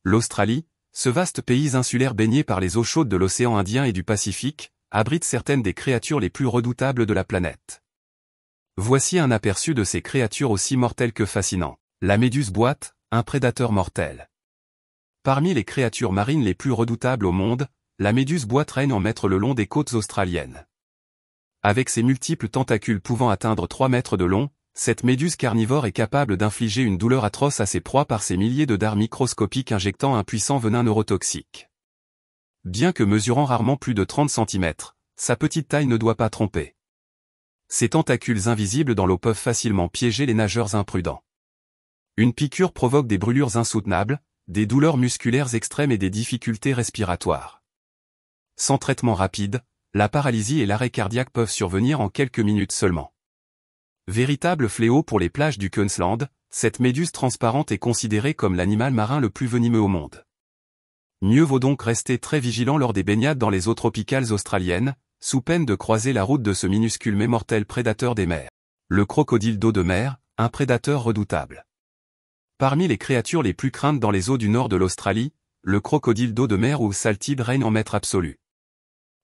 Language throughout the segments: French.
L'Australie, ce vaste pays insulaire baigné par les eaux chaudes de l'océan Indien et du Pacifique, abrite certaines des créatures les plus redoutables de la planète. Voici un aperçu de ces créatures aussi mortelles que fascinantes. La méduse boîte, un prédateur mortel. Parmi les créatures marines les plus redoutables au monde, la méduse boîte règne en maître le long des côtes australiennes. Avec ses multiples tentacules pouvant atteindre 3 mètres de long, cette méduse carnivore est capable d'infliger une douleur atroce à ses proies par ses milliers de dards microscopiques injectant un puissant venin neurotoxique. Bien que mesurant rarement plus de 30 cm, sa petite taille ne doit pas tromper. Ses tentacules invisibles dans l'eau peuvent facilement piéger les nageurs imprudents. Une piqûre provoque des brûlures insoutenables, des douleurs musculaires extrêmes et des difficultés respiratoires. Sans traitement rapide, la paralysie et l'arrêt cardiaque peuvent survenir en quelques minutes seulement. Véritable fléau pour les plages du Queensland, cette méduse transparente est considérée comme l'animal marin le plus venimeux au monde. Mieux vaut donc rester très vigilant lors des baignades dans les eaux tropicales australiennes, sous peine de croiser la route de ce minuscule mais mortel prédateur des mers. Le crocodile d'eau de mer, un prédateur redoutable. Parmi les créatures les plus craintes dans les eaux du nord de l'Australie, le crocodile d'eau de mer ou saltide règne en maître absolu.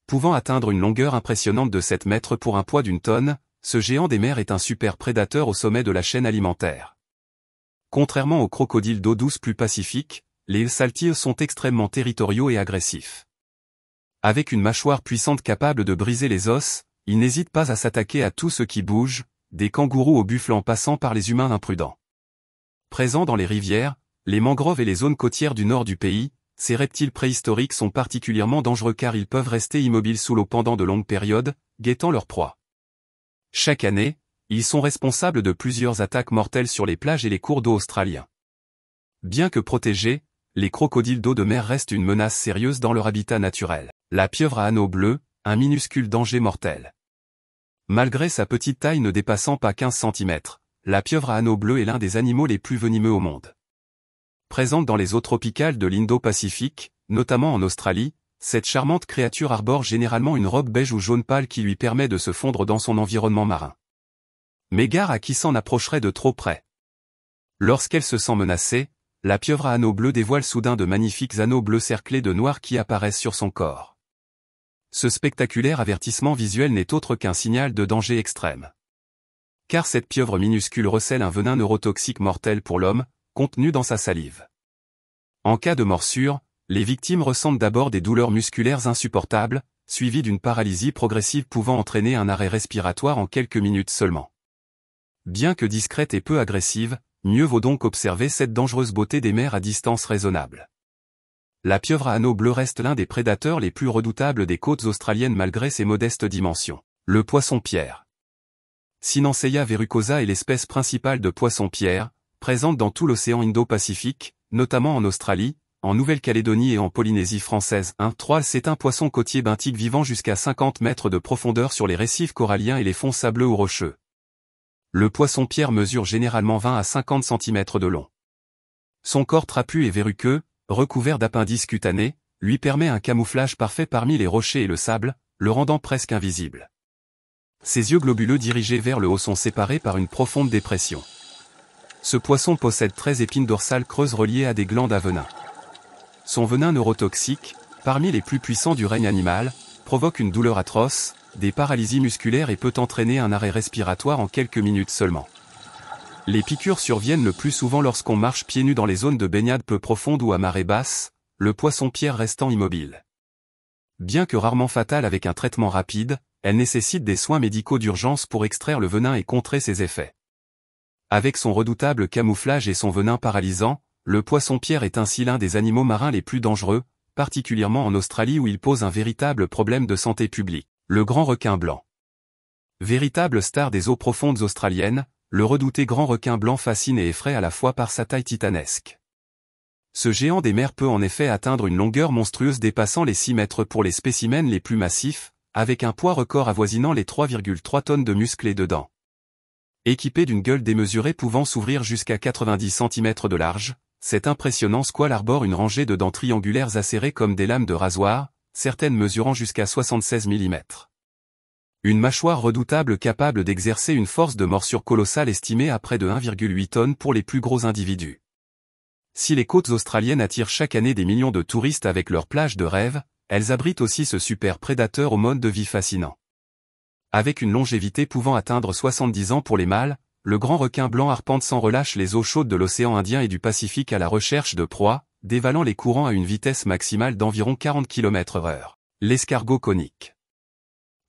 Pouvant atteindre une longueur impressionnante de 7 mètres pour un poids d'une tonne, ce géant des mers est un super prédateur au sommet de la chaîne alimentaire. Contrairement aux crocodiles d'eau douce plus pacifiques, les saltides sont extrêmement territoriaux et agressifs. Avec une mâchoire puissante capable de briser les os, ils n'hésitent pas à s'attaquer à tout ce qui bouge, des kangourous aux buffles en passant par les humains imprudents. Présents dans les rivières, les mangroves et les zones côtières du nord du pays, ces reptiles préhistoriques sont particulièrement dangereux car ils peuvent rester immobiles sous l'eau pendant de longues périodes, guettant leur proie. Chaque année, ils sont responsables de plusieurs attaques mortelles sur les plages et les cours d'eau australiens. Bien que protégés, les crocodiles d'eau de mer restent une menace sérieuse dans leur habitat naturel. La pieuvre à anneaux bleus, un minuscule danger mortel. Malgré sa petite taille ne dépassant pas 15 cm, la pieuvre à anneaux bleus est l'un des animaux les plus venimeux au monde. Présente dans les eaux tropicales de l'Indo-Pacifique, notamment en Australie, cette charmante créature arbore généralement une robe beige ou jaune pâle qui lui permet de se fondre dans son environnement marin. Mais gare à qui s'en approcherait de trop près. Lorsqu'elle se sent menacée, la pieuvre à anneaux bleus dévoile soudain de magnifiques anneaux bleus cerclés de noir qui apparaissent sur son corps. Ce spectaculaire avertissement visuel n'est autre qu'un signal de danger extrême. Car cette pieuvre minuscule recèle un venin neurotoxique mortel pour l'homme, contenu dans sa salive. En cas de morsure, les victimes ressentent d'abord des douleurs musculaires insupportables, suivies d'une paralysie progressive pouvant entraîner un arrêt respiratoire en quelques minutes seulement. Bien que discrète et peu agressive, mieux vaut donc observer cette dangereuse beauté des mers à distance raisonnable. La pieuvre à anneaux bleus reste l'un des prédateurs les plus redoutables des côtes australiennes malgré ses modestes dimensions. Le poisson-pierre. Sinanceia verrucosa est l'espèce principale de poisson-pierre, présente dans tout l'océan Indo-Pacifique, notamment en Australie, en Nouvelle-Calédonie et en Polynésie française. 1-3 C'est un poisson côtier benthique vivant jusqu'à 50 mètres de profondeur sur les récifs coralliens et les fonds sableux ou rocheux. Le poisson-pierre mesure généralement 20 à 50 cm de long. Son corps trapu et verruqueux, recouvert d'appendices cutanés, lui permet un camouflage parfait parmi les rochers et le sable, le rendant presque invisible. Ses yeux globuleux dirigés vers le haut sont séparés par une profonde dépression. Ce poisson possède 13 épines dorsales creuses reliées à des glandes à venin. Son venin neurotoxique, parmi les plus puissants du règne animal, provoque une douleur atroce, des paralysies musculaires et peut entraîner un arrêt respiratoire en quelques minutes seulement. Les piqûres surviennent le plus souvent lorsqu'on marche pieds nus dans les zones de baignade peu profondes ou à marée basse, le poisson-pierre restant immobile. Bien que rarement fatale avec un traitement rapide, elle nécessite des soins médicaux d'urgence pour extraire le venin et contrer ses effets. Avec son redoutable camouflage et son venin paralysant, le poisson-pierre est ainsi l'un des animaux marins les plus dangereux, particulièrement en Australie où il pose un véritable problème de santé publique. Le grand requin blanc. Véritable star des eaux profondes australiennes, le redouté grand requin blanc fascine et effraie à la fois par sa taille titanesque. Ce géant des mers peut en effet atteindre une longueur monstrueuse dépassant les 6 mètres pour les spécimens les plus massifs, avec un poids record avoisinant les 3,3 tonnes de muscles et de dents. Équipé d'une gueule démesurée pouvant s'ouvrir jusqu'à 90 cm de large, cet impressionnant squale arbore une rangée de dents triangulaires acérées comme des lames de rasoir, certaines mesurant jusqu'à 76 mm. Une mâchoire redoutable capable d'exercer une force de morsure colossale estimée à près de 1,8 tonnes pour les plus gros individus. Si les côtes australiennes attirent chaque année des millions de touristes avec leurs plages de rêve, elles abritent aussi ce super prédateur au mode de vie fascinant. Avec une longévité pouvant atteindre 70 ans pour les mâles, le grand requin blanc arpente sans relâche les eaux chaudes de l'océan Indien et du Pacifique à la recherche de proies, dévalant les courants à une vitesse maximale d'environ 40 km/h. L'escargot conique.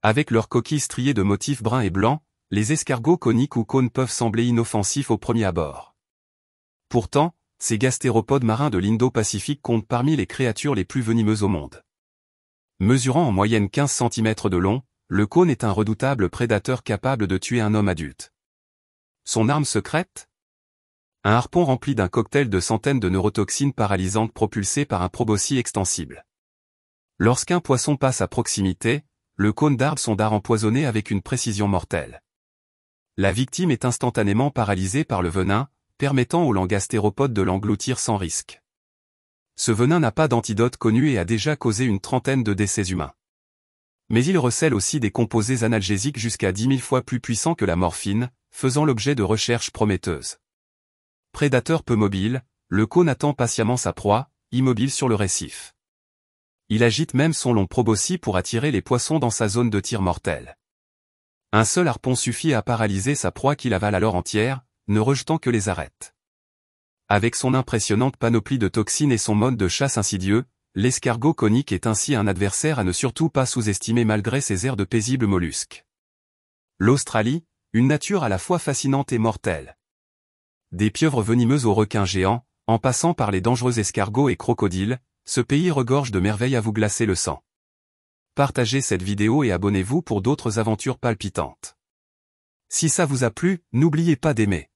Avec leurs coquilles striées de motifs bruns et blancs, les escargots coniques ou cônes peuvent sembler inoffensifs au premier abord. Pourtant, ces gastéropodes marins de l'Indo-Pacifique comptent parmi les créatures les plus venimeuses au monde. Mesurant en moyenne 15 cm de long, le cône est un redoutable prédateur capable de tuer un homme adulte. Son arme secrète ? Un harpon rempli d'un cocktail de centaines de neurotoxines paralysantes propulsé par un proboscis extensible. Lorsqu'un poisson passe à proximité, le cône darde son dard empoisonné avec une précision mortelle. La victime est instantanément paralysée par le venin, permettant au langastéropode de l'engloutir sans risque. Ce venin n'a pas d'antidote connu et a déjà causé une trentaine de décès humains. Mais il recèle aussi des composés analgésiques jusqu'à 10 000 fois plus puissants que la morphine, faisant l'objet de recherches prometteuses. Prédateur peu mobile, le cône attend patiemment sa proie, immobile sur le récif. Il agite même son long proboscis pour attirer les poissons dans sa zone de tir mortel. Un seul harpon suffit à paralyser sa proie qui l'avale alors entière, ne rejetant que les arêtes. Avec son impressionnante panoplie de toxines et son mode de chasse insidieux, l'escargot conique est ainsi un adversaire à ne surtout pas sous-estimer malgré ses airs de paisibles mollusques. L'Australie, une nature à la fois fascinante et mortelle. Des pieuvres venimeuses aux requins géants, en passant par les dangereux escargots et crocodiles, ce pays regorge de merveilles à vous glacer le sang. Partagez cette vidéo et abonnez-vous pour d'autres aventures palpitantes. Si ça vous a plu, n'oubliez pas d'aimer.